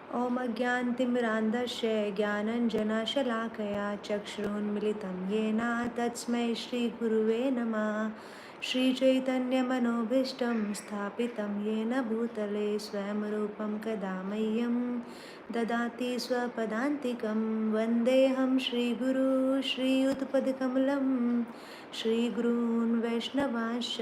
ॐ अज्ञानतिमिरान्धस्य ज्ञानञ्जनशलाकया चक्षुरुन्मिलितं येन तस्मै श्रीगुरुवे नमः। श्रीचैतन्यमनोभीष्टं स्थापितं येन भूतले स्वयं रूपं कदा मह्यं ददाति स्वपदान्तिकं। वन्देऽहं श्रीगुरू श्रीयुतपदकमलं श्रीगुरून् वैष्णवांश्च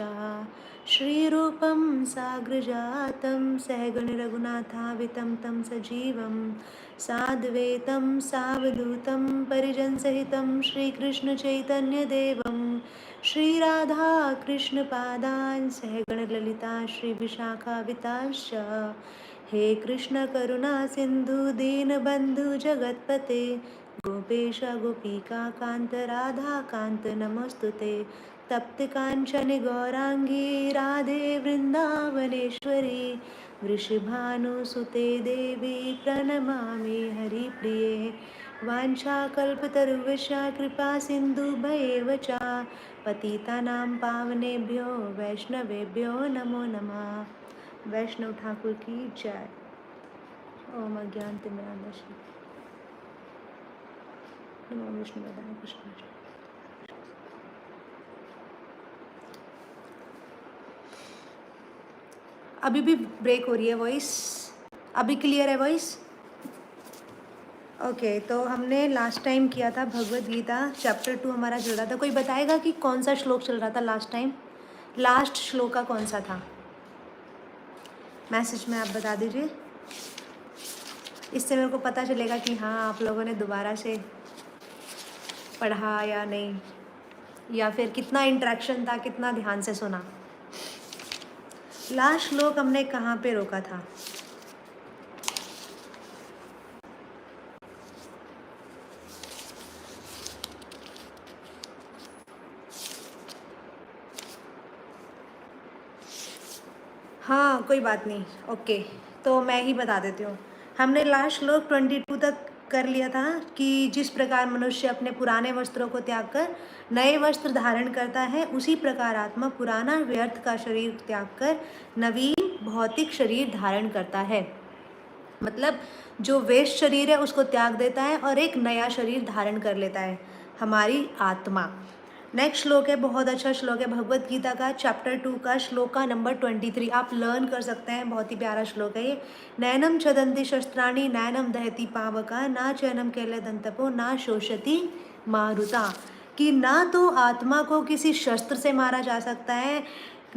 श्रीरूपं साग्रजातं सहगण रघुनाथावितं तं सजीवं साद्वैतं सावधूतं परिजनसहितं श्रीकृष्णचैतन्यदेवं श्रीराधाकृष्णपादान् सहगण ललिता श्रीविशाखावितांश्च। हे कृष्ण करुणा सिन्धु दीनबन्धु जगत्पते गोपेश गोपिका कान्त राधा कान्त नमोस्तुते। तप्त कांचन गौरांगी राधे वृंदावनेश्वरी वृषभानुसुते देवी प्रणमामि हरिप्रिये। वाञ्छाकल्पतरुवशा कृपा सिन्धुभैव च पतितानां पावनेभ्यो वैष्णवेभ्यो नमो नमः। वैष्णव ठाकुर की जय। ओम अज्ञानतिमिरान्धस्य नमो विष्णुपदाय कृष्णाय। अभी भी ब्रेक हो रही है वॉइस? अभी क्लियर है वॉइस? ओके, तो हमने लास्ट टाइम किया था भगवद गीता चैप्टर 2 हमारा चल रहा था। कोई बताएगा कि कौन सा श्लोक चल रहा था लास्ट टाइम? लास्ट श्लोक का कौन सा था? मैसेज में आप बता दीजिए, इससे मेरे को पता चलेगा कि हाँ आप लोगों ने दोबारा से पढ़ा या नहीं, या फिर कितना इंटरेक्शन था, कितना ध्यान से सुना। लास्ट श्लोक हमने कहाँ पे रोका था? हाँ कोई बात नहीं, ओके, तो मैं ही बता देती हूँ। हमने लास्ट श्लोक 22 तक कर लिया था कि जिस प्रकार मनुष्य अपने पुराने वस्त्रों को त्याग कर नए वस्त्र धारण करता है, उसी प्रकार आत्मा पुराना व्यर्थ का शरीर त्याग कर नवीन भौतिक शरीर धारण करता है। मतलब जो वेस्ट शरीर है उसको त्याग देता है और एक नया शरीर धारण कर लेता है, हमारी आत्मा। नेक्स्ट श्लोक है, बहुत अच्छा श्लोक है भगवत गीता का चैप्टर 2 का श्लोक का नंबर 23। आप लर्न कर सकते हैं, बहुत ही प्यारा श्लोक है ये। नैनम छदंती शस्त्राणि नैनम दहति पावका ना चैनम कैले दंतपो ना शोषति मारुता। कि ना तो आत्मा को किसी शस्त्र से मारा जा सकता है,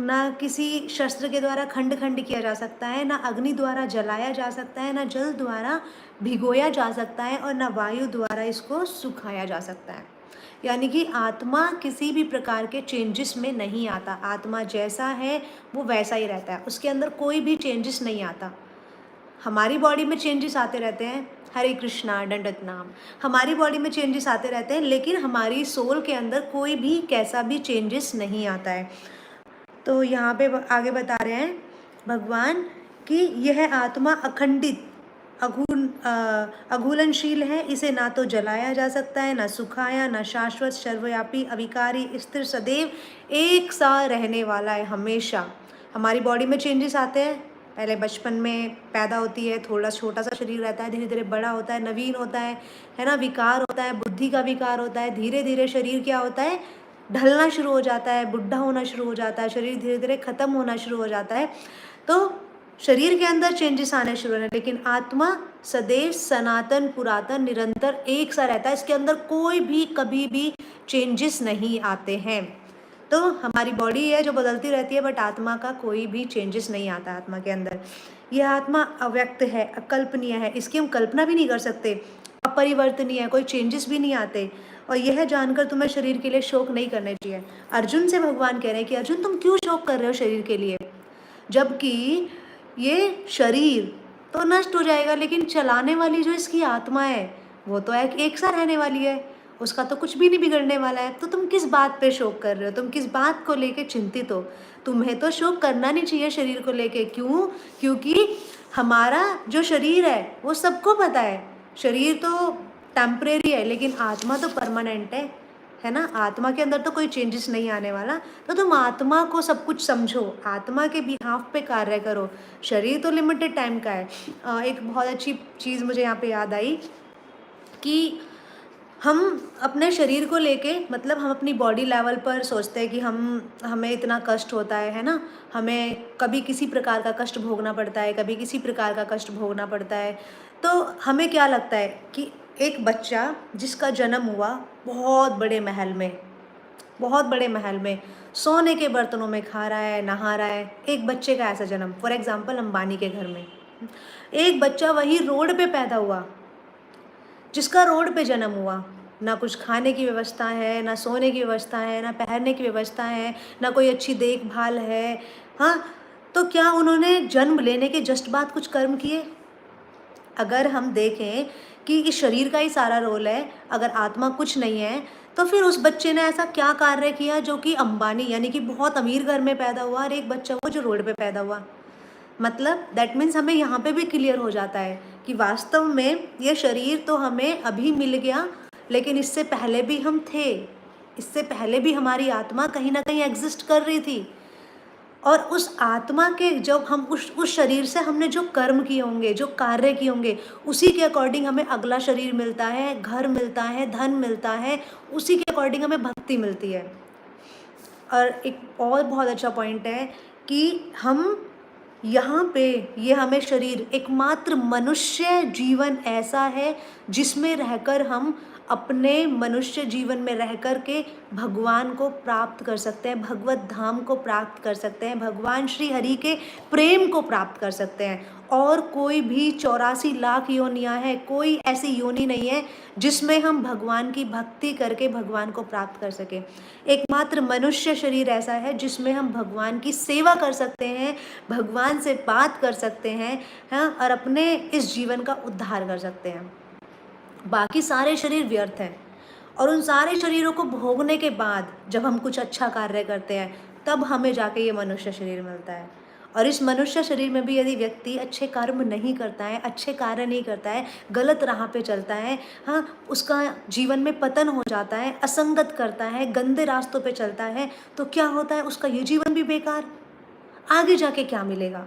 ना किसी शस्त्र के द्वारा खंड खंड किया जा सकता है, ना अग्नि द्वारा जलाया जा सकता है, ना जल द्वारा भिगोया जा सकता है, और ना वायु द्वारा इसको सुखाया जा सकता है। यानी कि आत्मा किसी भी प्रकार के चेंजेस में नहीं आता। आत्मा जैसा है वो वैसा ही रहता है, उसके अंदर कोई भी चेंजेस नहीं आता। हमारी बॉडी में चेंजेस आते रहते हैं, हरे कृष्णा दंडवत नाम, हमारी बॉडी में चेंजेस आते रहते हैं, लेकिन हमारी सोल के अंदर कोई भी कैसा भी चेंजेस नहीं आता है। तो यहाँ पे आगे बता रहे हैं भगवान कि यह आत्मा अखंडित अघूलनशील है, इसे ना तो जलाया जा सकता है, ना सुखाया, ना शाश्वत सर्वव्यापी अविकारी स्थिर सदैव एक सा रहने वाला है हमेशा। हमारी बॉडी में चेंजेस आते हैं, पहले बचपन में पैदा होती है, थोड़ा छोटा सा शरीर रहता है, धीरे धीरे बड़ा होता है, नवीन होता है ना, विकार होता है, बुद्धि का विकार होता है, धीरे धीरे शरीर क्या होता है, ढलना शुरू हो जाता है, बुढ़ा होना शुरू हो जाता है, शरीर धीरे धीरे खत्म होना शुरू हो जाता है। तो शरीर के अंदर चेंजेस आने शुरू होने, लेकिन आत्मा सदैव सनातन पुरातन निरंतर एक सा रहता है, इसके अंदर कोई भी कभी भी चेंजेस नहीं आते हैं। तो हमारी बॉडी है जो बदलती रहती है, बट आत्मा का कोई भी चेंजेस नहीं आता आत्मा के अंदर। यह आत्मा अव्यक्त है, अकल्पनीय है, इसकी हम कल्पना भी नहीं कर सकते, अपरिवर्तनीय है, कोई चेंजेस भी नहीं आते। और यह जानकर तुम्हें शरीर के लिए शोक नहीं करना चाहिए। अर्जुन से भगवान कह रहे हैं कि अर्जुन तुम क्यों शोक कर रहे हो शरीर के लिए, जबकि ये शरीर तो नष्ट हो जाएगा, लेकिन चलाने वाली जो इसकी आत्मा है वो तो एक सा रहने वाली है, उसका तो कुछ भी नहीं बिगड़ने वाला है। तो तुम किस बात पे शोक कर रहे हो, तुम किस बात को लेके चिंतित हो? तुम्हें तो शोक करना नहीं चाहिए शरीर को लेके। क्यों? क्योंकि हमारा जो शरीर है वो सबको पता है, शरीर तो टेम्परेरी है, लेकिन आत्मा तो परमानेंट है। है ना, आत्मा के अंदर तो कोई चेंजेस नहीं आने वाला, तो तुम आत्मा को सब कुछ समझो, आत्मा के बिहाफ पे कार्य करो। शरीर तो लिमिटेड टाइम का है। एक बहुत अच्छी चीज़ मुझे यहाँ पे याद आई कि हम अपने शरीर को लेके, मतलब हम अपनी बॉडी लेवल पर सोचते हैं कि हमें इतना कष्ट होता है ना, हमें कभी किसी प्रकार का कष्ट भोगना पड़ता है, कभी किसी प्रकार का कष्ट भोगना पड़ता है। तो हमें क्या लगता है कि एक बच्चा जिसका जन्म हुआ बहुत बड़े महल में, बहुत बड़े महल में सोने के बर्तनों में खा रहा है, नहा रहा है, एक बच्चे का ऐसा जन्म, फॉर एग्जाम्पल अंबानी के घर में एक बच्चा वही रोड पे पैदा हुआ, जिसका रोड पे जन्म हुआ, ना कुछ खाने की व्यवस्था है, ना सोने की व्यवस्था है, ना पहनने की व्यवस्था है, ना कोई अच्छी देखभाल है। हाँ, तो क्या उन्होंने जन्म लेने के जस्ट बाद कुछ कर्म किए? अगर हम देखें कि इस शरीर का ही सारा रोल है, अगर आत्मा कुछ नहीं है, तो फिर उस बच्चे ने ऐसा क्या कार्य किया जो कि अंबानी यानी कि बहुत अमीर घर में पैदा हुआ, और एक बच्चा हुआ जो रोड पे पैदा हुआ? मतलब दैट मीन्स हमें यहाँ पे भी क्लियर हो जाता है कि वास्तव में ये शरीर तो हमें अभी मिल गया, लेकिन इससे पहले भी हम थे, इससे पहले भी हमारी आत्मा कहीं ना कहीं एग्जिस्ट कर रही थी। और उस आत्मा के जब हम उस शरीर से हमने जो कर्म किए होंगे, जो कार्य किए होंगे, उसी के अकॉर्डिंग हमें अगला शरीर मिलता है, घर मिलता है, धन मिलता है, उसी के अकॉर्डिंग हमें भक्ति मिलती है। और एक और बहुत अच्छा पॉइंट है कि हम यहाँ पे ये हमें शरीर, एकमात्र मनुष्य जीवन ऐसा है जिसमें रहकर हम अपने मनुष्य जीवन में रह कर के भगवान को प्राप्त कर सकते हैं, भगवत धाम को प्राप्त कर सकते हैं, भगवान श्री हरि के प्रेम को प्राप्त कर सकते हैं। और कोई भी 84 लाख योनियाँ हैं, कोई ऐसी योनि नहीं है जिसमें हम भगवान की भक्ति करके भगवान को प्राप्त कर सकें। एकमात्र मनुष्य शरीर ऐसा है जिसमें हम भगवान की सेवा कर सकते हैं, भगवान से बात कर सकते हैं, हाँ, और अपने इस जीवन का उद्धार कर सकते हैं। बाकी सारे शरीर व्यर्थ हैं, और उन सारे शरीरों को भोगने के बाद जब हम कुछ अच्छा कार्य करते हैं, तब हमें जाके ये मनुष्य शरीर मिलता है। और इस मनुष्य शरीर में भी यदि व्यक्ति अच्छे कर्म नहीं करता है, अच्छे कार्य नहीं करता है, गलत राह पे चलता है, हाँ, उसका जीवन में पतन हो जाता है, असंगत करता है, गंदे रास्तों पे चलता है, तो क्या होता है, उसका ये जीवन भी बेकार, आगे जाके क्या मिलेगा?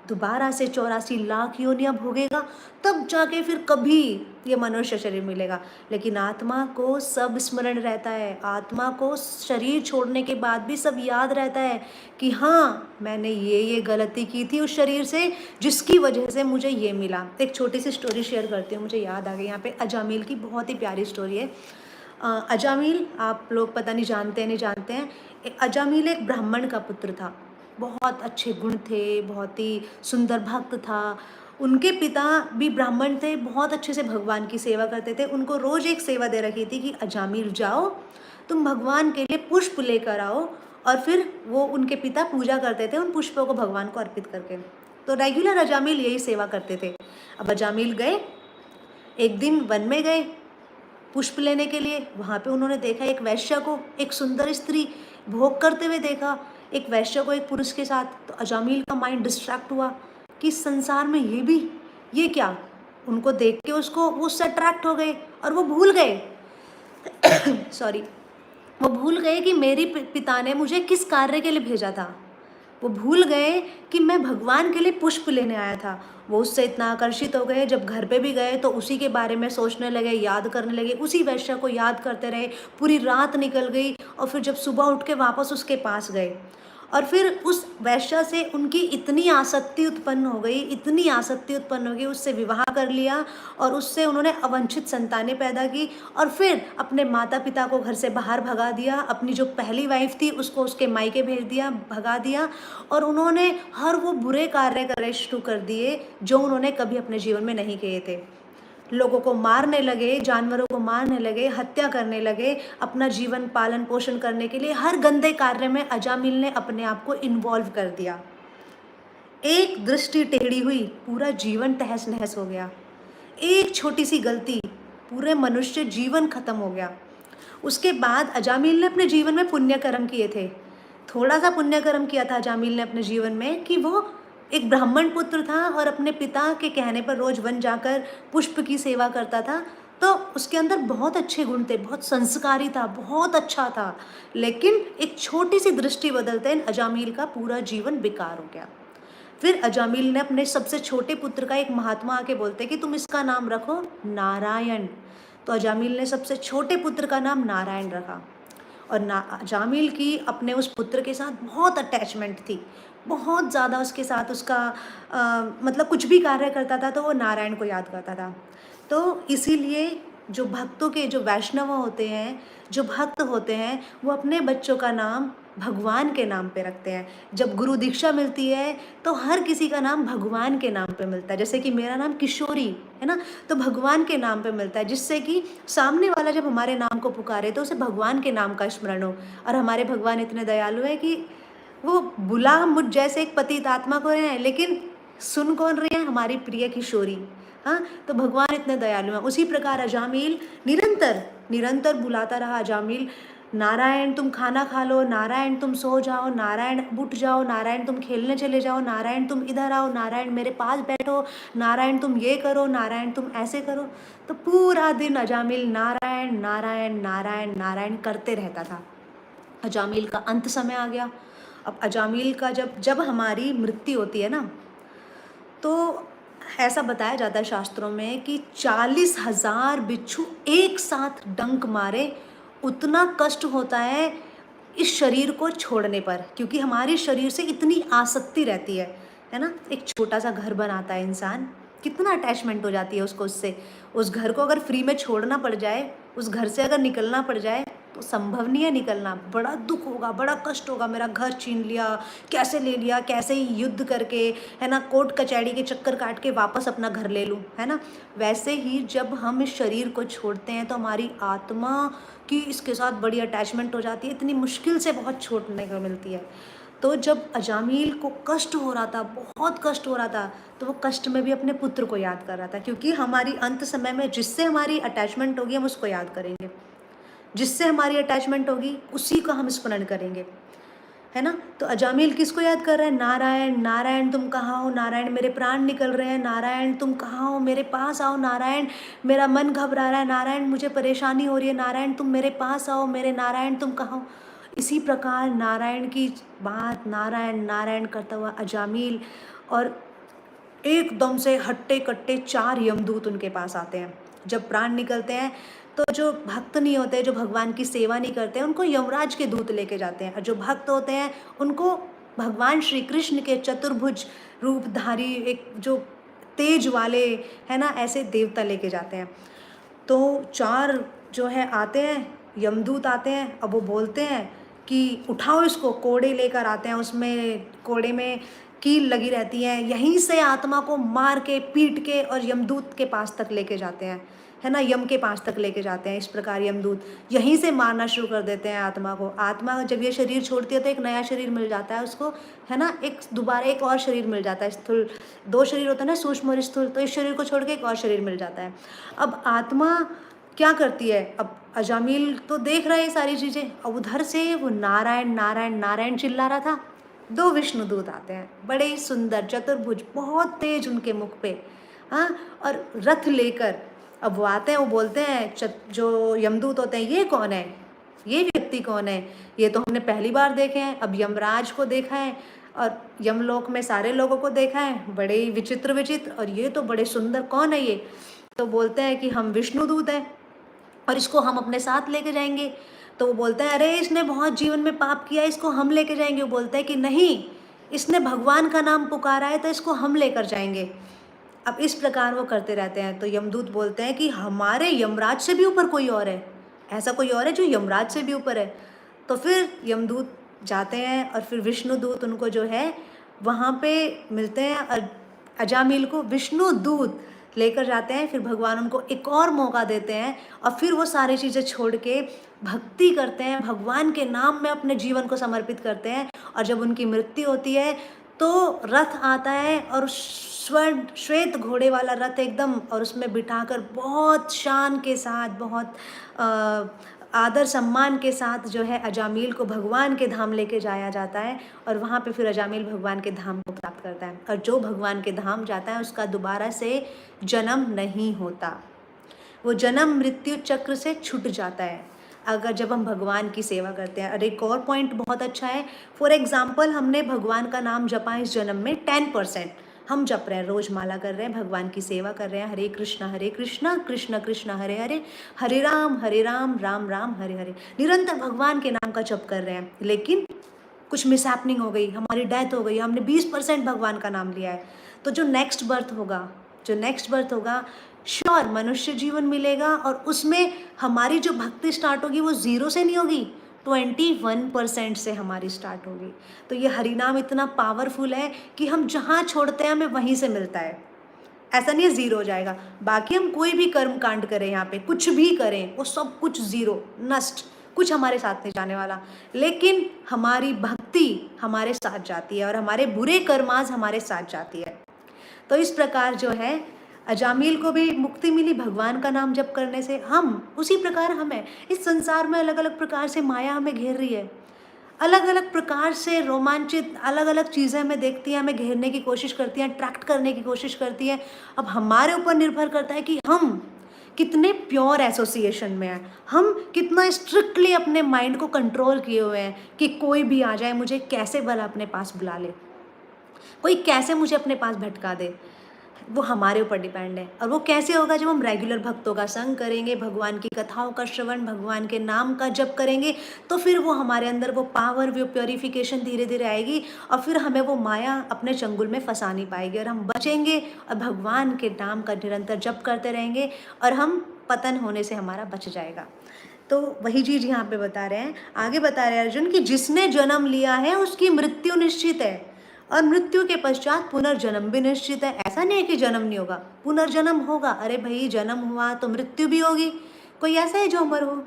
दोबारा से 84 लाख योनियाँ भोगेगा, तब जाके फिर कभी ये मनुष्य शरीर मिलेगा। लेकिन आत्मा को सब स्मरण रहता है, आत्मा को शरीर छोड़ने के बाद भी सब याद रहता है कि हाँ, मैंने ये गलती की थी उस शरीर से, जिसकी वजह से मुझे ये मिला। एक छोटी सी स्टोरी शेयर करती हूँ, मुझे याद आ गई यहाँ पे अजामिल की, बहुत ही प्यारी स्टोरी है। अजामिल, आप लोग पता नहीं जानते हैं नहीं जानते हैं, अजामिल एक ब्राह्मण का पुत्र था, बहुत अच्छे गुण थे, बहुत ही सुंदर भक्त था। उनके पिता भी ब्राह्मण थे, बहुत अच्छे से भगवान की सेवा करते थे। उनको रोज़ एक सेवा दे रखी थी कि अजामिल जाओ, तुम भगवान के लिए पुष्प लेकर आओ, और फिर वो उनके पिता पूजा करते थे उन पुष्पों को भगवान को अर्पित करके। तो रेगुलर अजामिल यही सेवा करते थे। अब अजामिल गए, एक दिन वन में गए पुष्प लेने के लिए। वहाँ पे उन्होंने देखा एक वैश्य को, एक सुंदर स्त्री भोग करते हुए देखा, एक वैश्य को एक पुरुष के साथ। तो अजामिल का माइंड डिस्ट्रैक्ट हुआ कि इस संसार में ये भी, ये क्या? उनको देख के उसको उससे अट्रैक्ट हो गए, और वो भूल गए सॉरी, वो भूल गए कि मेरी पिता ने मुझे किस कार्य के लिए भेजा था। वो भूल गए कि मैं भगवान के लिए पुष्प लेने आया था। वो उससे इतना आकर्षित हो गए, जब घर पे भी गए तो उसी के बारे में सोचने लगे, याद करने लगे, उसी वैश्य को याद करते रहे। पूरी रात निकल गई, और फिर जब सुबह उठ के वापस उसके पास गए, और फिर उस वैश्य से उनकी इतनी आसक्ति उत्पन्न हो गई, इतनी आसक्ति उत्पन्न हो गई, उससे विवाह कर लिया, और उससे उन्होंने अवांछित संतानें पैदा की, और फिर अपने माता पिता को घर से बाहर भगा दिया। अपनी जो पहली वाइफ थी उसको उसके मायके भेज दिया, भगा दिया, और उन्होंने हर वो बुरे कार्य करने शुरू कर दिए जो उन्होंने कभी अपने जीवन में नहीं किए थे। लोगों को मारने लगे, जानवरों को मारने लगे, हत्या करने लगे, अपना जीवन पालन पोषण करने के लिए हर गंदे कार्य में अजामिल ने अपने आप को इन्वॉल्व कर दिया। एक दृष्टि टेढ़ी हुई, पूरा जीवन तहस नहस हो गया। एक छोटी सी गलती, पूरे मनुष्य जीवन खत्म हो गया। उसके बाद अजामिल ने अपने जीवन में पुण्य कर्म किए थे। थोड़ा सा पुण्य कर्म किया था अजामिल ने अपने जीवन में कि वो एक ब्राह्मण पुत्र था और अपने पिता के कहने पर रोज वन जाकर पुष्प की सेवा करता था। तो उसके अंदर बहुत अच्छे गुण थे, बहुत संस्कारी था, बहुत अच्छा था, लेकिन एक छोटी सी दृष्टि बदलते ही अजामिल का पूरा जीवन बेकार हो गया। फिर अजामिल ने अपने सबसे छोटे पुत्र का, एक महात्मा आके बोलते कि तुम इसका नाम रखो नारायण। तो अजामिल ने सबसे छोटे पुत्र का नाम नारायण रखा। और अजामिल की अपने उस पुत्र के साथ बहुत अटैचमेंट थी, बहुत ज़्यादा उसके साथ उसका मतलब कुछ भी कार्य करता था तो वो नारायण को याद करता था। तो इसीलिए जो भक्तों के, जो वैष्णव होते हैं, जो भक्त होते हैं, वो अपने बच्चों का नाम भगवान के नाम पे रखते हैं। जब गुरु दीक्षा मिलती है तो हर किसी का नाम भगवान के नाम पे मिलता है। जैसे कि मेरा नाम किशोरी है ना, तो भगवान के नाम पे मिलता है, जिससे कि सामने वाला जब हमारे नाम को पुकारे तो उसे भगवान के नाम का स्मरण हो। और हमारे भगवान इतने दयालु है कि वो बुला मुझ जैसे एक पतित आत्मा को रहे हैं, लेकिन सुन कौन रही है? हमारी प्रिय किशोरी। हाँ, तो भगवान इतने दयालु हैं। उसी प्रकार अजामिल निरंतर निरंतर बुलाता रहा। अजामिल, नारायण तुम खाना खा लो, नारायण तुम सो जाओ, नारायण उठ जाओ, नारायण तुम खेलने चले जाओ, नारायण तुम इधर आओ, नारायण मेरे पास बैठो, नारायण तुम ये करो, नारायण तुम ऐसे करो। तो पूरा दिन अजामिल नारायण नारायण नारायण नारायण करते रहता था। अजामिल का अंत समय आ गया। अब अजामिल का जब जब हमारी मृत्यु होती है ना, तो ऐसा बताया जाता है शास्त्रों में कि 40,000 बिच्छू एक साथ डंक मारे, उतना कष्ट होता है इस शरीर को छोड़ने पर, क्योंकि हमारे शरीर से इतनी आसक्ति रहती है ना। एक छोटा सा घर बनाता है इंसान, कितना अटैचमेंट हो जाती है उसको उससे। उस घर को अगर फ्री में छोड़ना पड़ जाए, उस घर से अगर निकलना पड़ जाए तो संभव नहीं है निकलना। बड़ा दुख होगा, बड़ा कष्ट होगा, मेरा घर छीन लिया, कैसे ले लिया, कैसे ही युद्ध करके, है ना, कोर्ट कचहरी के चक्कर काट के वापस अपना घर ले लूँ, है ना। वैसे ही जब हम इस शरीर को छोड़ते हैं तो हमारी आत्मा की इसके साथ बड़ी अटैचमेंट हो जाती है, इतनी मुश्किल से बहुत छोड़ने को मिलती है। तो जब अजामिल को कष्ट हो रहा था, बहुत कष्ट हो रहा था, तो वो कष्ट में भी अपने पुत्र को याद कर रहा था, क्योंकि हमारी अंत समय में जिससे हमारी अटैचमेंट होगी हम उसको याद करेंगे, जिससे हमारी अटैचमेंट होगी उसी का हम स्मरण करेंगे, है ना। तो अजामिल किसको याद कर रहा है? नारायण, नारायण तुम कहाँ हो, नारायण मेरे प्राण निकल रहे हैं, नारायण तुम कहाँ हो, मेरे पास आओ, नारायण मेरा मन घबरा रहा है, नारायण मुझे परेशानी हो रही है, नारायण तुम मेरे पास आओ, मेरे नारायण तुम कहाँ हो। इसी प्रकार नारायण की बात नारायण नारायण करता हुआ अजामिल, और एकदम से हट्टे कट्टे 4 यमदूत उनके पास आते हैं। जब प्राण निकलते हैं तो जो भक्त नहीं होते, जो भगवान की सेवा नहीं करते, उनको यमराज के दूत लेके जाते हैं, और जो भक्त होते हैं उनको भगवान श्री कृष्ण के चतुर्भुज रूपधारी, एक जो तेज वाले, है ना, ऐसे देवता लेके जाते हैं। तो 4 जो है आते हैं, यमदूत आते हैं। अब वो बोलते हैं कि उठाओ इसको, कोड़े लेकर आते हैं, उसमें कोड़े में कील लगी रहती है, यहीं से आत्मा को मार के पीट के और यमदूत के पास तक लेके जाते हैं, है ना, यम के पास तक लेके जाते हैं। इस प्रकार यमदूत यहीं से मारना शुरू कर देते हैं आत्मा को। आत्मा जब ये शरीर छोड़ती है तो एक नया शरीर मिल जाता है उसको, है ना, एक दोबारा एक और शरीर मिल जाता है। स्थूल 2 शरीर होता है ना, सूक्ष्म और स्थूल, तो इस शरीर को छोड़ के एक और शरीर मिल जाता है। अब आत्मा क्या करती है? अब अजामिल तो देख रहा है ये सारी चीज़ें, अब उधर से वो नारायण नारायण नारायण चिल्ला रहा था। 2 विष्णुदूत आते हैं, बड़े ही सुंदर चतुर्भुज, बहुत तेज उनके मुख पे, हाँ, और रथ लेकर। अब वो आते हैं, वो बोलते हैं, जो यमदूत होते हैं, ये कौन है, ये व्यक्ति कौन है, ये तो हमने पहली बार देखे हैं। अब यमराज को देखा है और यमलोक में सारे लोगों को देखा है, बड़े ही विचित्र विचित्र, और ये तो बड़े सुंदर, कौन है ये? तो बोलते हैं कि हम विष्णुदूत हैं और इसको हम अपने साथ लेके जाएंगे। तो वो बोलते हैं, अरे इसने बहुत जीवन में पाप किया, इसको हम लेके जाएंगे। वो बोलते हैं कि नहीं, इसने भगवान का नाम पुकारा है तो इसको हम लेकर जाएंगे। अब इस प्रकार वो करते रहते हैं। तो यमदूत बोलते हैं कि हमारे यमराज से भी ऊपर कोई और है, ऐसा कोई और है जो यमराज से भी ऊपर है। तो फिर यमदूत जाते हैं और फिर विष्णुदूत उनको जो है वहाँ पे मिलते हैं, और अजामिल को विष्णुदूत लेकर जाते हैं। फिर भगवान उनको एक और मौका देते हैं और फिर वो सारी चीज़ें छोड़ के भक्ति करते हैं, भगवान के नाम में अपने जीवन को समर्पित करते हैं। और जब उनकी मृत्यु होती है तो रथ आता है, और स्वर्ण श्वेत घोड़े वाला रथ एकदम, और उसमें बिठाकर बहुत शान के साथ, बहुत आदर सम्मान के साथ जो है अजामिल को भगवान के धाम लेके जाया जाता है। और वहाँ पे फिर अजामिल भगवान के धाम को प्राप्त करता है, और जो भगवान के धाम जाता है उसका दोबारा से जन्म नहीं होता। वो जन्म मृत्यु चक्र से छूट जाता है अगर जब हम भगवान की सेवा करते हैं। और एक और पॉइंट बहुत अच्छा है, फॉर एग्जाम्पल हमने भगवान का नाम जपा इस जन्म में 10%, हम जप रहे हैं, रोज माला कर रहे हैं, भगवान की सेवा कर रहे हैं, हरे कृष्णा कृष्ण कृष्ण हरे हरे, हरे राम राम राम हरे हरे, निरंतर भगवान के नाम का जप कर रहे हैं। लेकिन कुछ मिसहैपनिंग हो गई, हमारी डेथ हो गई, हमने 20% भगवान का नाम लिया है, तो जो नेक्स्ट बर्थ होगा श्योर मनुष्य जीवन मिलेगा, और उसमें हमारी जो भक्ति स्टार्ट होगी वो 0 से नहीं होगी, 21% से हमारी स्टार्ट होगी। तो ये हरिनाम इतना पावरफुल है कि हम जहाँ छोड़ते हैं हमें वहीं से मिलता है, ऐसा नहीं है 0 हो जाएगा। बाकी हम कोई भी कर्म कांड करें, यहाँ पे कुछ भी करें, वो सब कुछ 0 नष्ट, कुछ हमारे साथ नहीं जाने वाला। लेकिन हमारी भक्ति हमारे साथ जाती है और हमारे बुरे कर्माज हमारे साथ जाती है। तो इस प्रकार जो है अजामिल को भी मुक्ति मिली भगवान का नाम जप करने से, हम उसी प्रकार हमें इस संसार में अलग अलग प्रकार से माया हमें घेर रही है, अलग अलग प्रकार से रोमांचित अलग अलग चीज़ें हमें देखती हैं, हमें घेरने की कोशिश करती हैं, अट्रैक्ट करने की कोशिश करती हैं। अब हमारे ऊपर निर्भर करता है कि हम कितने प्योर एसोसिएशन में हैं, हम कितना स्ट्रिक्टली अपने माइंड को कंट्रोल किए हुए हैं कि कोई भी आ जाए मुझे कैसे भला अपने पास बुला ले, कोई कैसे मुझे अपने पास भटका दे, वो हमारे ऊपर डिपेंड है। और वो कैसे होगा, जब हम रेगुलर भक्तों का संग करेंगे, भगवान की कथाओं का श्रवण, भगवान के नाम का जप करेंगे, तो फिर वो हमारे अंदर वो पावर, वो प्योरिफिकेशन धीरे धीरे आएगी, और फिर हमें वो माया अपने चंगुल में फंसा नहीं पाएगी, और हम बचेंगे और भगवान के नाम का निरंतर जप करते रहेंगे, और हम पतन होने से हमारा बच जाएगा। तो वही चीज़ यहाँ पे बता रहे हैं, आगे बता रहे हैं अर्जुन कि जिसने जन्म लिया है उसकी मृत्यु निश्चित है, और मृत्यु के पश्चात पुनर्जन्म भी निश्चित है। ऐसा नहीं है कि जन्म नहीं होगा, पुनर्जन्म होगा। अरे भाई, जन्म हुआ तो मृत्यु भी होगी। कोई ऐसा है जो अमर हो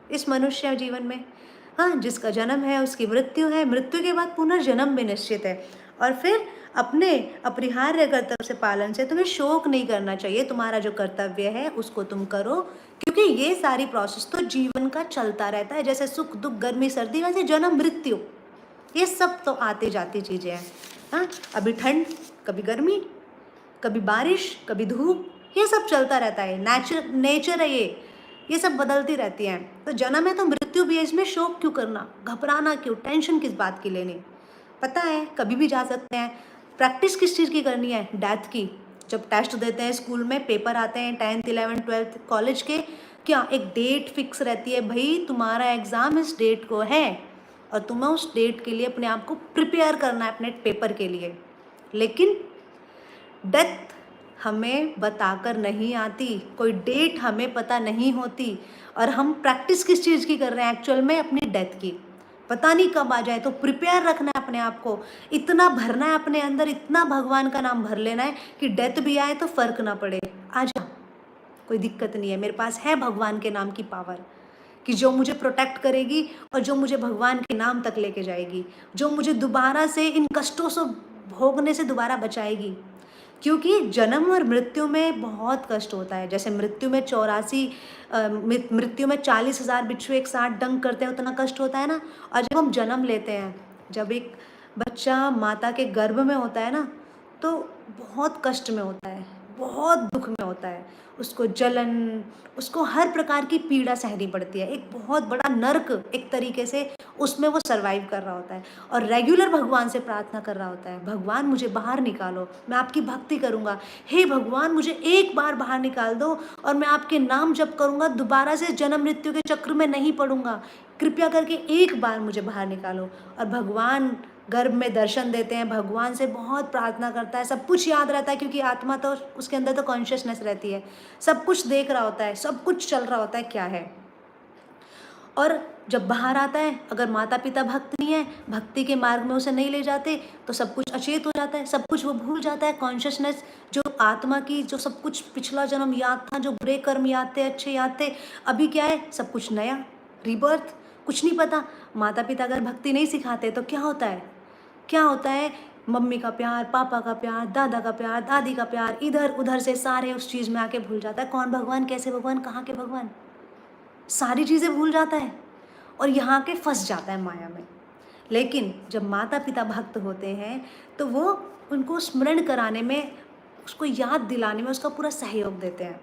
इस मनुष्य जीवन में? हाँ, जिसका जन्म है उसकी मृत्यु है, मृत्यु के बाद पुनर्जन्म भी निश्चित है। और फिर अपने अपरिहार्य कर्तव्य से पालन से तुम्हें शोक नहीं करना चाहिए, तुम्हारा जो कर्तव्य है उसको तुम करो, क्योंकि ये सारी प्रोसेस तो जीवन का चलता रहता है। जैसे सुख दुख गर्मी सर्दी, वैसे जन्म मृत्यु, ये सब तो आती जाती चीज़ें हैं। हाँ, अभी ठंड, कभी गर्मी, कभी बारिश, कभी धूप, ये सब चलता रहता है, नेचर है ये सब बदलती रहती हैं। तो जन्म है तो मृत्यु भी है, इसमें शोक क्यों करना, घबराना क्यों, टेंशन किस बात की लेनी? पता है कभी भी जा सकते हैं। प्रैक्टिस किस चीज़ की करनी है? डेथ की। जब टेस्ट देते हैं स्कूल में, पेपर आते हैं 10th 11th 12th कॉलेज के, क्या एक डेट फिक्स रहती है, भाई तुम्हारा एग्ज़ाम इस डेट को है, और तुम्हें उस डेट के लिए अपने आप को प्रिपेयर करना है अपने पेपर के लिए। लेकिन डेथ हमें बताकर नहीं आती, कोई डेट हमें पता नहीं होती, और हम प्रैक्टिस किस चीज़ की कर रहे हैं एक्चुअल में? अपनी डेथ की। पता नहीं कब आ जाए, तो प्रिपेयर रखना है अपने आप को, इतना भरना है अपने अंदर, इतना भगवान का नाम भर लेना है कि डेथ भी आए तो फर्क ना पड़े। आ जा, कोई दिक्कत नहीं है, मेरे पास है भगवान के नाम की पावर, कि जो मुझे प्रोटेक्ट करेगी और जो मुझे भगवान के नाम तक लेके जाएगी, जो मुझे दोबारा से इन कष्टों से भोगने से दोबारा बचाएगी। क्योंकि जन्म और मृत्यु में बहुत कष्ट होता है। जैसे मृत्यु में 40,000 बिच्छू एक साथ डंक करते हैं, उतना कष्ट होता है ना। और जब हम जन्म लेते हैं, जब एक बच्चा माता के गर्भ में होता है ना, तो बहुत कष्ट में होता है, बहुत दुख में होता है, उसको जलन, उसको हर प्रकार की पीड़ा सहनी पड़ती है, एक बहुत बड़ा नर्क एक तरीके से उसमें वो सर्वाइव कर रहा होता है, और रेगुलर भगवान से प्रार्थना कर रहा होता है, भगवान मुझे बाहर निकालो, मैं आपकी भक्ति करूँगा, हे भगवान मुझे एक बार बाहर निकाल दो और मैं आपके नाम जप करूँगा, दोबारा से जन्म मृत्यु के चक्र में नहीं पड़ूंगा, कृपया करके एक बार मुझे बाहर निकालो। और भगवान गर्भ में दर्शन देते हैं, भगवान से बहुत प्रार्थना करता है, सब कुछ याद रहता है, क्योंकि आत्मा तो उसके अंदर तो कॉन्शियसनेस रहती है, सब कुछ देख रहा होता है, सब कुछ चल रहा होता है क्या है। और जब बाहर आता है, अगर माता पिता भक्त नहीं है, भक्ति के मार्ग में उसे नहीं ले जाते, तो सब कुछ अचेत हो जाता है, सब कुछ वो भूल जाता है। कॉन्शियसनेस जो आत्मा की, जो सब कुछ पिछला जन्म याद था, जो बुरे कर्म याद थे, अच्छे याद थे, अभी क्या है, सब कुछ नया, रीबर्थ, कुछ नहीं पता। माता पिता अगर भक्ति नहीं सिखाते तो क्या होता है, क्या होता है, मम्मी का प्यार, पापा का प्यार, दादा का प्यार, दादी का प्यार, इधर उधर से सारे उस चीज़ में आके भूल जाता है। कौन भगवान, कैसे भगवान, कहाँ के भगवान, सारी चीज़ें भूल जाता है और यहाँ के फंस जाता है माया में। लेकिन जब माता पिता भक्त होते हैं तो वो उनको स्मरण कराने में, उसको याद दिलाने में उसका पूरा सहयोग देते हैं।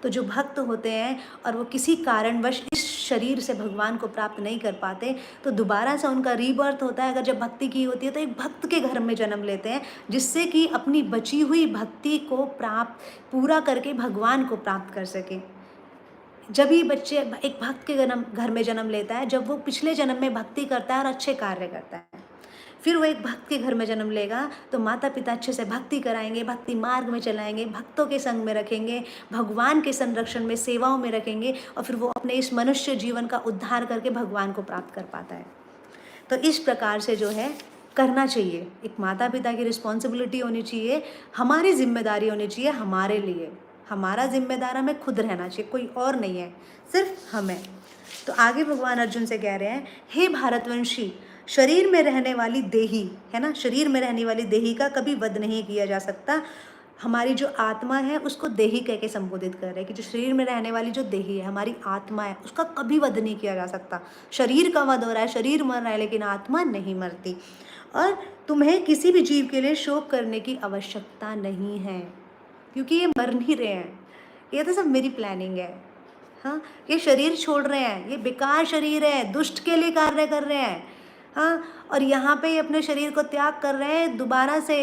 तो जो भक्त होते हैं और वो किसी कारणवश इस शरीर से भगवान को प्राप्त नहीं कर पाते, तो दोबारा से उनका रीबर्थ होता है। अगर जब भक्ति की होती है तो एक भक्त के घर में जन्म लेते हैं, जिससे कि अपनी बची हुई भक्ति को प्राप्त पूरा करके भगवान को प्राप्त कर सके। जब ही बच्चे एक भक्त के घर में जन्म लेता है, जब वो पिछले जन्म में भक्ति करता है और अच्छे कार्य करता है। फिर वो एक भक्त के घर में जन्म लेगा तो माता पिता अच्छे से भक्ति कराएंगे, भक्ति मार्ग में चलाएंगे, भक्तों के संग में रखेंगे, भगवान के संरक्षण में, सेवाओं में रखेंगे, और फिर वो अपने इस मनुष्य जीवन का उद्धार करके भगवान को प्राप्त कर पाता है। तो इस प्रकार से जो है करना चाहिए। एक माता पिता की रिस्पॉन्सिबिलिटी होनी चाहिए, हमारी जिम्मेदारी होनी चाहिए हमारे लिए। हमारा जिम्मेदार हमें खुद रहना चाहिए, कोई और नहीं है, सिर्फ हमें। तो आगे भगवान अर्जुन से कह रहे हैं, हे भारतवंशी, शरीर में रहने वाली देही है ना, शरीर में रहने वाली देही का कभी वध नहीं किया जा सकता। हमारी जो आत्मा है उसको देही कह के संबोधित कर रहे हैं कि जो शरीर में रहने वाली जो देही है, हमारी आत्मा है, उसका कभी वध नहीं किया जा सकता। शरीर का वध हो रहा है, शरीर मर रहा है, लेकिन आत्मा नहीं मरती। और तुम्हें किसी भी जीव के लिए शोक करने की आवश्यकता नहीं है, क्योंकि ये मर नहीं रहे हैं। ये तो सब मेरी प्लानिंग है। हाँ, ये शरीर छोड़ रहे हैं, ये बेकार शरीर है, दुष्ट के लिए कार्य कर रहे हैं। हाँ, और यहाँ पे ये अपने शरीर को त्याग कर रहे हैं दोबारा से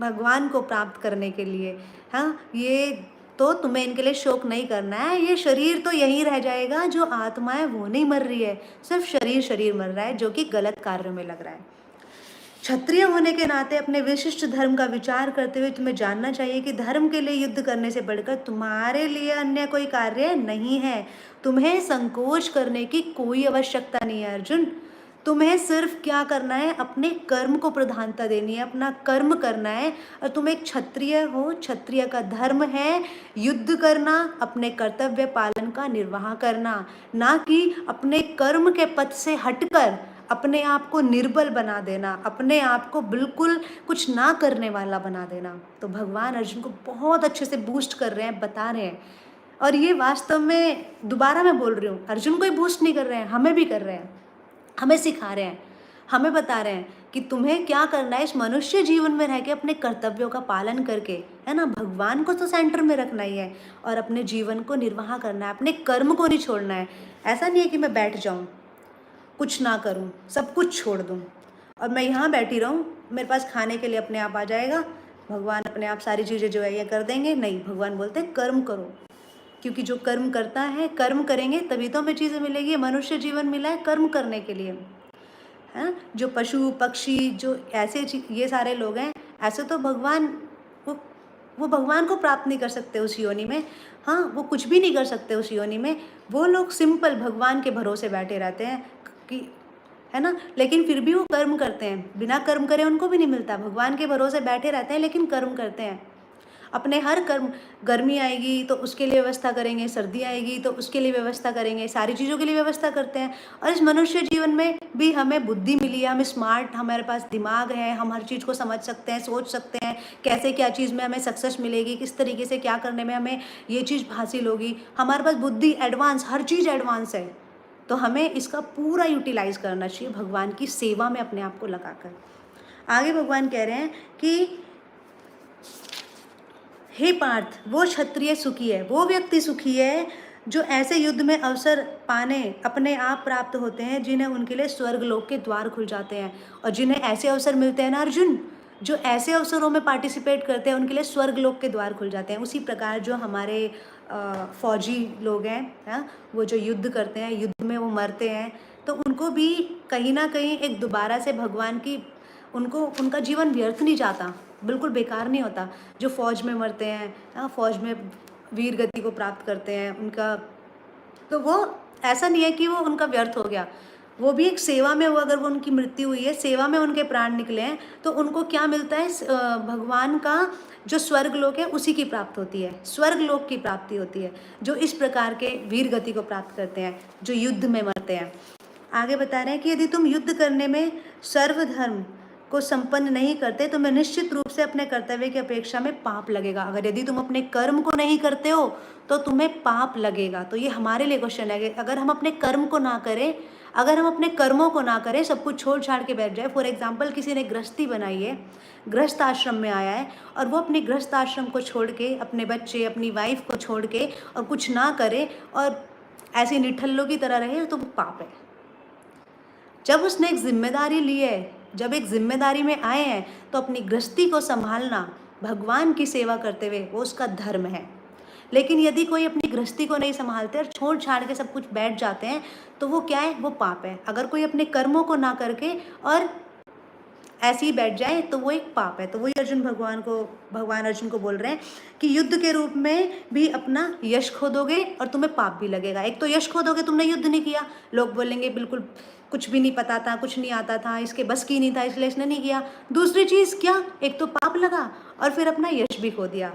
भगवान को प्राप्त करने के लिए। हाँ, ये तो तुम्हें इनके लिए शोक नहीं करना है। ये शरीर तो यहीं रह जाएगा, जो आत्मा है वो नहीं मर रही है, सिर्फ शरीर मर रहा है, जो कि गलत कार्य में लग रहा है। क्षत्रिय होने के नाते अपने विशिष्ट धर्म का विचार करते हुए तुम्हें जानना चाहिए कि धर्म के लिए युद्ध करने से बढ़कर तुम्हारे लिए अन्य कोई कार्य नहीं है। तुम्हें संकोच करने की कोई आवश्यकता नहीं है अर्जुन। तुम्हें सिर्फ क्या करना है, अपने कर्म को प्रधानता देनी है, अपना कर्म करना है। और तुम एक क्षत्रिय हो, क्षत्रिय का धर्म है युद्ध करना, अपने कर्तव्य पालन का निर्वाह करना, ना कि अपने कर्म के पथ से हटकर अपने आप को निर्बल बना देना, अपने आप को बिल्कुल कुछ ना करने वाला बना देना। तो भगवान अर्जुन को बहुत अच्छे से बूस्ट कर रहे हैं, बता रहे हैं। और ये वास्तव में दोबारा मैं बोल रही हूँ, अर्जुन को ही बूस्ट नहीं कर रहे हैं, हमें भी कर रहे हैं, हमें सिखा रहे हैं, हमें बता रहे हैं कि तुम्हें क्या करना है इस मनुष्य जीवन में रह के, अपने कर्तव्यों का पालन करके, है ना, भगवान को तो सेंटर में रखना ही है और अपने जीवन को निर्वाह करना है, अपने कर्म को नहीं छोड़ना है। ऐसा नहीं है कि मैं बैठ जाऊँ, कुछ ना करूं, सब कुछ छोड़ दूं और मैं यहाँ बैठी रहूं, मेरे पास खाने के लिए अपने आप आ जाएगा, भगवान अपने आप सारी चीज़ें जो है ये कर देंगे। नहीं, भगवान बोलते हैं कर्म करो, क्योंकि जो कर्म करता है, कर्म करेंगे तभी तो हमें चीज़ें मिलेगी। मनुष्य जीवन मिला है कर्म करने के लिए, है। जो पशु पक्षी, जो ऐसे ये सारे लोग हैं, ऐसे तो भगवान वो भगवान को प्राप्त नहीं कर सकते उस योनि में। हाँ, वो कुछ भी नहीं कर सकते उस योनि में। वो लोग सिंपल भगवान के भरोसे बैठे रहते हैं कि, है ना, लेकिन फिर भी वो कर्म करते हैं, बिना कर्म करे उनको भी नहीं मिलता। भगवान के भरोसे बैठे रहते हैं लेकिन कर्म करते हैं अपने हर कर्म। गर्मी आएगी तो उसके लिए व्यवस्था करेंगे, सर्दी आएगी तो उसके लिए व्यवस्था करेंगे, सारी चीज़ों के लिए व्यवस्था करते हैं। और इस मनुष्य जीवन में भी हमें बुद्धि मिली है, हम स्मार्ट, हमारे पास दिमाग है, हम हर चीज़ को समझ सकते हैं, सोच सकते हैं कैसे क्या चीज़ में हमें सक्सेस मिलेगी, किस तरीके से क्या करने में हमें ये चीज़ हासिल होगी। हमारे पास बुद्धि एडवांस, हर चीज़ एडवांस है, तो हमें इसका पूरा यूटिलाइज करना चाहिए भगवान की सेवा में अपने आप को लगाकर। आगे भगवान कह रहे हैं कि हे पार्थ, वो क्षत्रिय सुखी है, वो व्यक्ति सुखी है जो ऐसे युद्ध में अवसर पाने अपने आप प्राप्त होते हैं, जिन्हें उनके लिए स्वर्ग लोक के द्वार खुल जाते हैं। और जिन्हें ऐसे अवसर मिलते हैं ना अर्जुन, जो ऐसे अवसरों में पार्टिसिपेट करते हैं, उनके लिए स्वर्ग लोक के द्वार खुल जाते हैं। उसी प्रकार जो हमारे फौजी लोग हैं, वो जो युद्ध करते हैं, युद्ध में वो मरते हैं, तो उनको भी कहीं ना कहीं एक दोबारा से भगवान की, उनका जीवन व्यर्थ नहीं जाता, बिल्कुल बेकार नहीं होता। जो फौज में मरते हैं, फौज में वीर गति को प्राप्त करते हैं, उनका तो वो ऐसा नहीं है कि वो उनका व्यर्थ हो गया, वो भी एक सेवा में, वो अगर वो उनकी मृत्यु हुई है, सेवा में उनके प्राण निकले हैं, तो उनको क्या मिलता है, भगवान का जो स्वर्ग लोक है उसी की प्राप्त होती है, स्वर्ग लोक की प्राप्ति होती है, जो इस प्रकार के वीर गति को प्राप्त करते हैं, जो युद्ध में मरते हैं। आगे बता रहे हैं कि यदि तुम युद्ध करने में सर्वधर्म को संपन्न नहीं करते, तो मैं निश्चित रूप से अपने कर्तव्य की अपेक्षा में पाप लगेगा। अगर यदि तुम अपने कर्म को नहीं करते हो तो तुम्हें पाप लगेगा। तो ये हमारे लिए क्वेश्चन है कि अगर हम अपने कर्म को ना करें, अगर हम अपने कर्मों को ना करें, सब कुछ छोड़ छाड़ के बैठ जाए, फॉर एग्जाम्पल किसी ने गृहस्थी बनाई है, गृहस्थ आश्रम में आया है और वो अपने गृहस्थ आश्रम को छोड़ के, अपने बच्चे अपनी वाइफ को छोड़ के और कुछ ना करे और ऐसे निठल्लों की तरह रहे, तो वो पाप है। जब उसने एक जिम्मेदारी ली है, जब एक जिम्मेदारी में आए हैं, तो अपनी गृहस्थी को संभालना भगवान की सेवा करते हुए वो उसका धर्म है। लेकिन यदि कोई अपनी गृहस्थी को नहीं संभालते और छोड़ छाड़ के सब कुछ बैठ जाते हैं, तो वो क्या है, वो पाप है। अगर कोई अपने कर्मों को ना करके और ऐसे ही बैठ जाए तो वो एक पाप है। तो वही भगवान अर्जुन को बोल रहे हैं कि युद्ध के रूप में भी अपना यश खो दोगे और तुम्हें पाप भी लगेगा। एक तो यश खो दोगे, तुमने युद्ध नहीं किया, लोग बोलेंगे बिल्कुल कुछ भी नहीं पता था, कुछ नहीं आता था, इसके बस की नहीं था, इसलिए इसने नहीं किया। दूसरी चीज़ क्या, एक तो पाप लगा और फिर अपना यश भी खो दिया,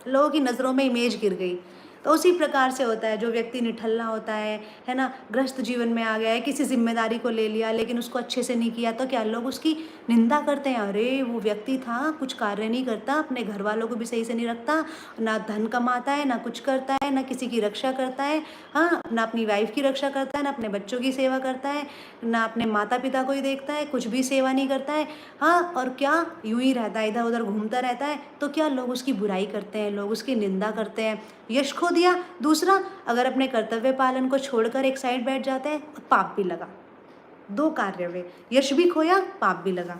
लोगों की नज़रों में इमेज गिर गई। तो उसी प्रकार से होता है, जो व्यक्ति निठल्ला होता है ना, गृहस्थ जीवन में आ गया है, किसी जिम्मेदारी को ले लिया लेकिन उसको अच्छे से नहीं किया, तो क्या लोग उसकी निंदा करते हैं, अरे वो व्यक्ति था, कुछ कार्य नहीं करता, अपने घर वालों को भी सही से नहीं रखता, ना धन कमाता है, ना कुछ करता है, ना किसी की रक्षा करता है, हाँ, ना अपनी वाइफ की रक्षा करता है, ना अपने बच्चों की सेवा करता है, ना अपने माता पिता को ही देखता है, कुछ भी सेवा नहीं करता है, हाँ, और क्या यूं ही रहता है, इधर उधर घूमता रहता है। तो क्या लोग उसकी बुराई करते हैं, लोग उसकी निंदा करते हैं, यश खो दिया। दूसरा, अगर अपने कर्तव्य पालन को छोड़कर एक साइड बैठ जाते हैं, पाप भी लगा। दो कार्य हुए, यश भी खोया, पाप भी लगा।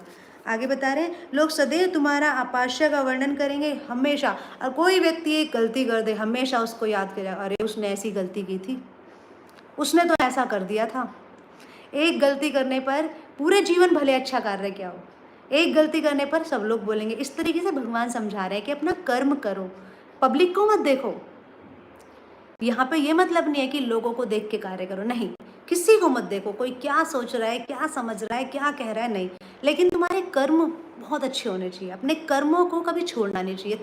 आगे बता रहे हैं, लोग सदैव तुम्हारा अपास्य का वर्णन करेंगे हमेशा। और कोई व्यक्ति एक गलती कर दे, हमेशा उसको याद करेगा, अरे उसने ऐसी गलती की थी, उसने तो ऐसा कर दिया था। एक गलती करने पर पूरे जीवन भले अच्छा कार्य क्या हो, एक गलती करने पर सब लोग बोलेंगे। इस तरीके से भगवान समझा रहे हैं कि अपना कर्म करो, पब्लिक को मत देखो। यहाँ पे ये मतलब नहीं है कि लोगों को देख के कार्य करो, नहीं, किसी को मत देखो, कोई क्या सोच रहा है, क्या समझ रहा है, क्या कह रहा है, नहीं, लेकिन तुम्हारे कर्म बहुत अच्छे होने चाहिए, अपने कर्मों को कभी छोड़ना नहीं चाहिए।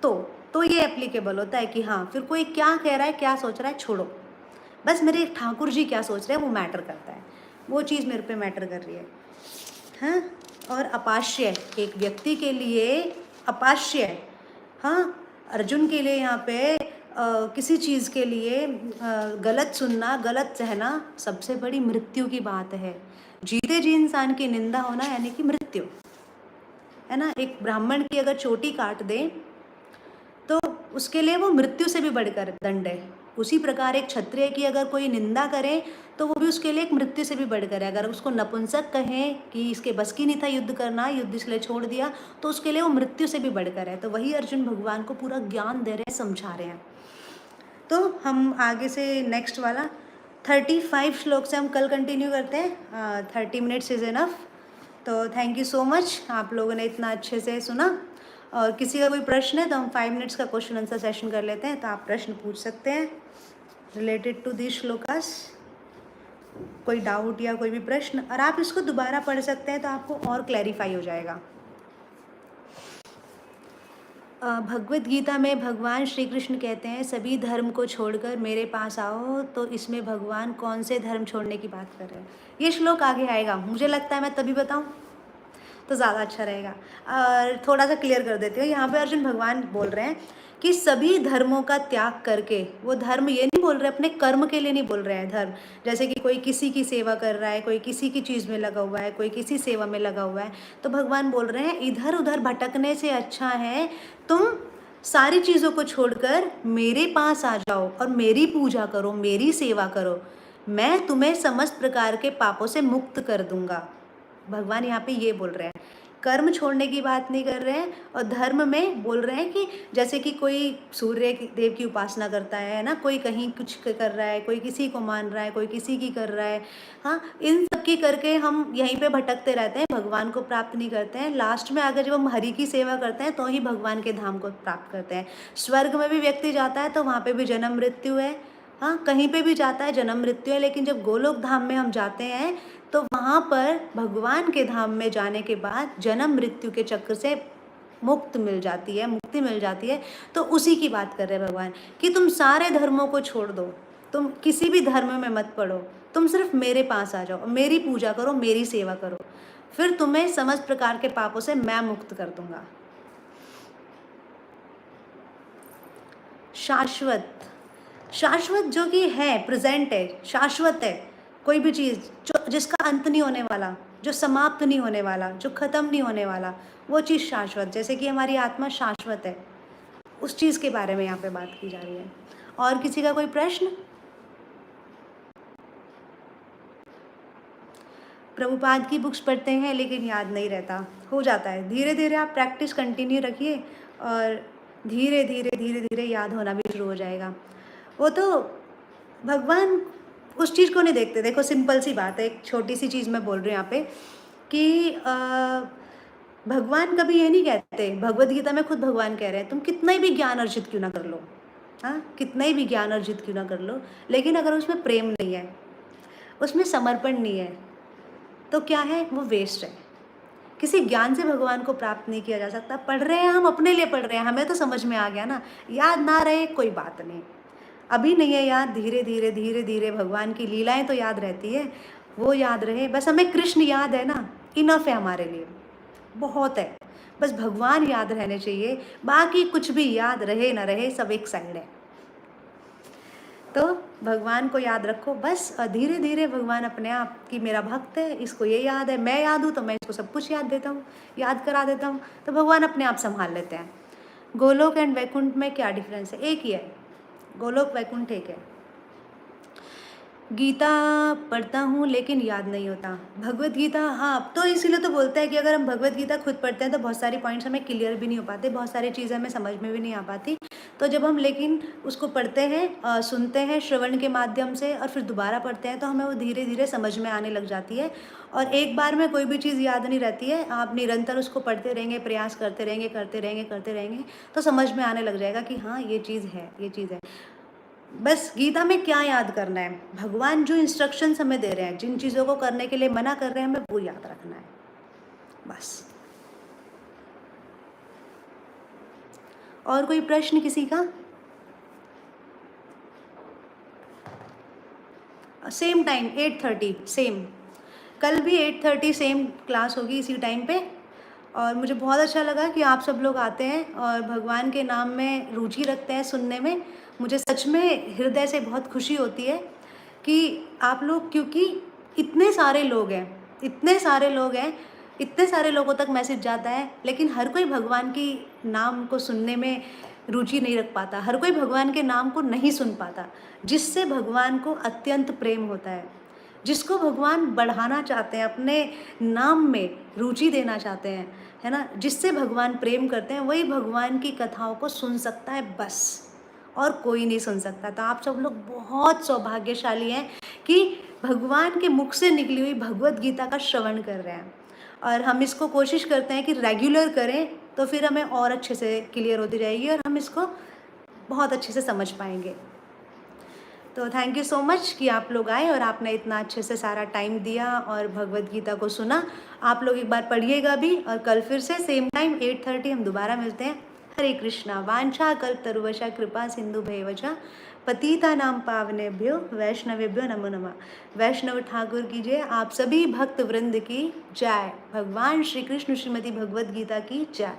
तो ये एप्लीकेबल होता है कि हाँ, फिर कोई क्या कह रहा है, क्या सोच रहा है, छोड़ो, बस मेरे ठाकुर जी क्या सोच रहे हैं वो मैटर करता है, वो चीज़ मेरे पे मैटर कर रही है। हाँ, और अपास्य एक व्यक्ति के लिए अपास्य, हाँ, अर्जुन के लिए यहाँ पे किसी चीज़ के लिए गलत सुनना, गलत सहना सबसे बड़ी मृत्यु की बात है। जीते जी इंसान की निंदा होना यानी कि मृत्यु है ना। एक ब्राह्मण की अगर चोटी काट दे तो उसके लिए वो मृत्यु से भी बढ़कर दंड है। उसी प्रकार एक क्षत्रिय की अगर कोई निंदा करे तो वो भी उसके लिए एक मृत्यु से भी बढ़कर है। अगर उसको नपुंसक कहें कि इसके बस की नहीं था युद्ध करना, युद्ध इसलिए छोड़ दिया, तो उसके लिए वो मृत्यु से भी बढ़कर है। तो वही अर्जुन भगवान को पूरा ज्ञान दे रहे हैं, समझा रहे हैं। तो हम आगे से नेक्स्ट वाला 35 श्लोक से हम कल कंटिन्यू करते हैं। 30 मिनट्स इज़ इनफ। तो थैंक यू सो मच, आप लोगों ने इतना अच्छे से सुना। और किसी का कोई प्रश्न है तो हम 5 मिनट्स का क्वेश्चन आंसर सेशन कर लेते हैं, तो आप प्रश्न पूछ सकते हैं रिलेटेड टू दिस श्लोकास। कोई डाउट या कोई भी प्रश्न, और आप इसको दोबारा पढ़ सकते हैं तो आपको और क्लैरिफाई हो जाएगा। भगवत गीता में भगवान श्री कृष्ण कहते हैं सभी धर्म को छोड़कर मेरे पास आओ। तो इसमें भगवान कौन से धर्म छोड़ने की बात कर रहे हैं, ये श्लोक आगे आएगा, मुझे लगता है मैं तभी बताऊं तो ज़्यादा अच्छा रहेगा। और थोड़ा सा क्लियर कर देती हूँ, यहाँ पे अर्जुन भगवान बोल रहे हैं कि सभी धर्मों का त्याग करके, वो धर्म ये नहीं बोल रहे अपने कर्म के लिए नहीं बोल रहे हैं धर्म, जैसे कि कोई किसी की सेवा कर रहा है, कोई किसी की चीज़ में लगा हुआ है, कोई किसी सेवा में लगा हुआ है, तो भगवान बोल रहे हैं इधर उधर भटकने से अच्छा है तुम सारी चीज़ों को छोड़कर मेरे पास आ जाओ और मेरी पूजा करो, मेरी सेवा करो, मैं तुम्हें समस्त प्रकार के पापों से मुक्त कर दूंगा। भगवान यहाँ पे ये बोल रहे हैं, कर्म छोड़ने की बात नहीं कर रहे हैं। और धर्म में बोल रहे हैं कि जैसे कि कोई सूर्य देव की उपासना करता है ना, कोई कहीं कुछ कर रहा है, कोई किसी को मान रहा है, कोई किसी की कर रहा है, हाँ, इन सब की करके हम यहीं पे भटकते रहते हैं, भगवान को प्राप्त नहीं करते हैं। लास्ट में अगर जब हम हरि की सेवा करते हैं तो ही भगवान के धाम को प्राप्त करते हैं। स्वर्ग में भी व्यक्ति जाता है तो वहाँ पर भी जन्म मृत्यु है, हाँ, कहीं पे भी जाता है जन्म मृत्यु है, लेकिन जब गोलोक धाम में हम जाते हैं तो वहाँ पर भगवान के धाम में जाने के बाद जन्म मृत्यु के चक्र से मुक्ति मिल जाती है। तो उसी की बात कर रहे हैं भगवान कि तुम सारे धर्मों को छोड़ दो, तुम किसी भी धर्म में मत पड़ो, तुम सिर्फ मेरे पास आ जाओ, मेरी पूजा करो, मेरी सेवा करो, फिर तुम्हें समस्त प्रकार के पापों से मैं मुक्त कर दूंगा। शाश्वत जो कि है, प्रेजेंट है, शाश्वत है, कोई भी चीज़ जो जिसका अंत नहीं होने वाला, जो समाप्त नहीं होने वाला, जो ख़त्म नहीं होने वाला, वो चीज़ शाश्वत, जैसे कि हमारी आत्मा शाश्वत है, उस चीज़ के बारे में यहाँ पे बात की जा रही है। और किसी का कोई प्रश्न? प्रभुपाद की बुक्स पढ़ते हैं लेकिन याद नहीं रहता, हो जाता है। धीरे धीरे आप प्रैक्टिस कंटिन्यू रखिए और धीरे धीरे धीरे धीरे याद होना भी शुरू हो जाएगा। वो तो भगवान उस चीज़ को नहीं देखते। देखो सिंपल सी बात है, एक छोटी सी चीज़ मैं बोल रही हूँ यहाँ पे कि भगवान कभी ये नहीं कहते, भगवद गीता में खुद भगवान कह रहे हैं तुम कितना ही भी ज्ञान अर्जित क्यों ना कर लो, हाँ कितना ही भी ज्ञान अर्जित क्यों ना कर लो, लेकिन अगर उसमें प्रेम नहीं है, उसमें समर्पण नहीं है, तो क्या है, वो वेस्ट है। किसी ज्ञान से भगवान को प्राप्त नहीं किया जा सकता। पढ़ रहे हैं हम अपने लिए पढ़ रहे हैं, हमें तो समझ में आ गया ना, याद ना रहे कोई बात नहीं, अभी नहीं है याद, धीरे धीरे धीरे धीरे भगवान की लीलाएं तो याद रहती है, वो याद रहे, बस हमें कृष्ण याद है ना, इनफ है हमारे लिए, बहुत है, बस भगवान याद रहने चाहिए, बाकी कुछ भी याद रहे ना रहे सब एक साइड है। तो भगवान को याद रखो बस, और धीरे धीरे भगवान अपने आप कि मेरा भक्त है, इसको ये याद है, मैं याद हूँ तो मैं इसको सब कुछ याद देता हूँ, याद करा देता हूँ, तो भगवान अपने आप संभाल लेते हैं। गोलोक एंड वैकुंठ में क्या डिफरेंस है? एक ही है, गोलोक वैकुंठ एक है। गीता पढ़ता हूँ लेकिन याद नहीं होता। भगवत गीता, हाँ, अब तो इसीलिए तो बोलता है कि अगर हम भगवत गीता खुद पढ़ते हैं तो बहुत सारी पॉइंट्स हमें क्लियर भी नहीं हो पाते, बहुत सारी चीज़ें हमें समझ में भी नहीं आ पाती। तो जब हम लेकिन उसको पढ़ते हैं, सुनते हैं श्रवण के माध्यम से और फिर दोबारा पढ़ते हैं तो हमें वो धीरे धीरे समझ में आने लग जाती है। और एक बार में कोई भी चीज़ याद नहीं रहती है, आप निरंतर उसको पढ़ते रहेंगे, प्रयास करते रहेंगे, करते रहेंगे तो समझ में आने लग जाएगा कि हाँ ये चीज़ है, ये चीज़ है। बस गीता में क्या याद करना है, भगवान जो इंस्ट्रक्शंस हमें दे रहे हैं, जिन चीज़ों को करने के लिए मना कर रहे हैं, हमें वो याद रखना है बस। और कोई प्रश्न किसी का? सेम टाइम 8:30 सेम, कल भी 8:30 सेम क्लास होगी इसी टाइम पे। और मुझे बहुत अच्छा लगा कि आप सब लोग आते हैं और भगवान के नाम में रुचि रखते हैं सुनने में। मुझे सच में हृदय से बहुत खुशी होती है कि आप लोग, क्योंकि इतने सारे लोग हैं, इतने सारे लोग हैं, इतने सारे लोगों तक मैसेज जाता है, लेकिन हर कोई भगवान की नाम को सुनने में रुचि नहीं रख पाता, हर कोई भगवान के नाम को नहीं सुन पाता। जिससे भगवान को अत्यंत प्रेम होता है, जिसको भगवान बढ़ाना चाहते हैं, अपने नाम में रुचि देना चाहते हैं, है ना, जिससे भगवान प्रेम करते हैं, वही भगवान की कथाओं को सुन सकता है बस, और कोई नहीं सुन सकता। तो आप सब लोग बहुत सौभाग्यशाली हैं कि भगवान के मुख से निकली हुई भगवत गीता का श्रवण कर रहे हैं। और हम इसको कोशिश करते हैं कि रेगुलर करें, तो फिर हमें और अच्छे से क्लियर होती जाएगी और हम इसको बहुत अच्छे से समझ पाएंगे। तो थैंक यू सो मच कि आप लोग आए और आपने इतना अच्छे से सारा टाइम दिया और भगवत गीता को सुना। आप लोग एक बार पढ़िएगा भी, और कल फिर से सेम टाइम 8:30 हम दोबारा मिलते हैं। हरे कृष्णा। वांछा कल्पतरुवशा कृपा सिंधु भैवचा पतिता नाम पावनेभ्यो वैष्णवेभ्यो नमो नमः। वैष्णव ठाकुर की जय, आप सभी भक्त वृंद की जय। भगवान श्री कृष्ण श्रीमती भगवद गीता की जय।